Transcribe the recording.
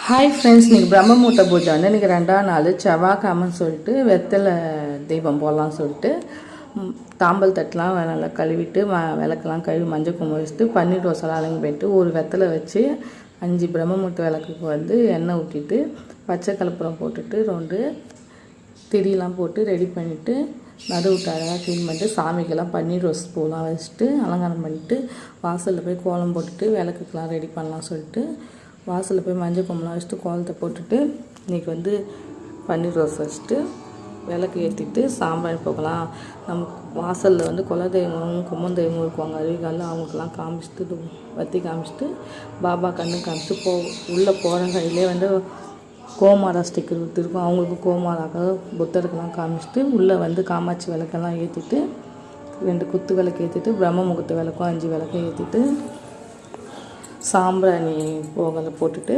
Hi friends, இன்றைக்கி பிரம்மமுகூர்த்த பூஜை வந்து இன்றைக்கி 2ஆம் நாள் செவ்வாய்க்கிழமைன்னு சொல்லிட்டு வெத்தலை தீபம் போடலான்னு சொல்லிட்டு தாம்பல் தட்டெலாம் நல்லா கழுவிட்டு விளக்கெல்லாம் கழுவி மஞ்சள் குங்குமம் வச்சுட்டு பன்னீர் ரோஸெல்லாம் அலங்கி போயிட்டு ஒரு வெத்தலை வச்சு 5 பிரம்மமுகூர்த்த விளக்குக்கு வந்து எண்ணெய் ஊற்றிட்டு பச்சை கற்பூரம் போட்டுட்டு 2 திரியெலாம் போட்டு ரெடி பண்ணிவிட்டு நடுவுட்டு அழகாக க்ளீன் பண்ணிட்டு சாமிக்கெல்லாம் பன்னீர் ரோஸ் பூலாம் வச்சுட்டு அலங்காரம் பண்ணிவிட்டு வாசலில் போய் கோலம் போட்டுட்டு விளக்குக்கெலாம் ரெடி பண்ணலாம் சொல்லிட்டு வாசலில் போய் மஞ்சள் குங்குமம்லாம் வச்சுட்டு கோலத்தை போட்டுட்டு இன்றைக்கி வந்து பன்னீர் ரோஸ் வச்சுட்டு விளக்கு ஏற்றிட்டு சாம்பிராணி போகலாம். நம்ம வாசலில் வந்து குலதெய்வம் கும்மந்தெய்வம் இருக்குவாங்க, அருவிகாலில் அவங்களுக்கெல்லாம் காமிச்சிட்டு வத்தி காமிச்சிட்டு பாபா கண்ணு காமிச்சிட்டு உள்ளே போகிற கையிலே வந்து கோமாரா ஸ்டிக்கர் கொடுத்துருக்கோம், அவங்களுக்கு கோமாராக்காக புத்தருக்கெல்லாம் காமிச்சிட்டு உள்ளே வந்து காமாட்சி விளக்கெல்லாம் ஏற்றிட்டு 2 குத்து விளக்கு ஏற்றிட்டு பிரம்ம முகூர்த்த விளக்கும் 5 விளக்கும் ஏற்றிட்டு சாம்பிராணி போகலை போட்டுட்டு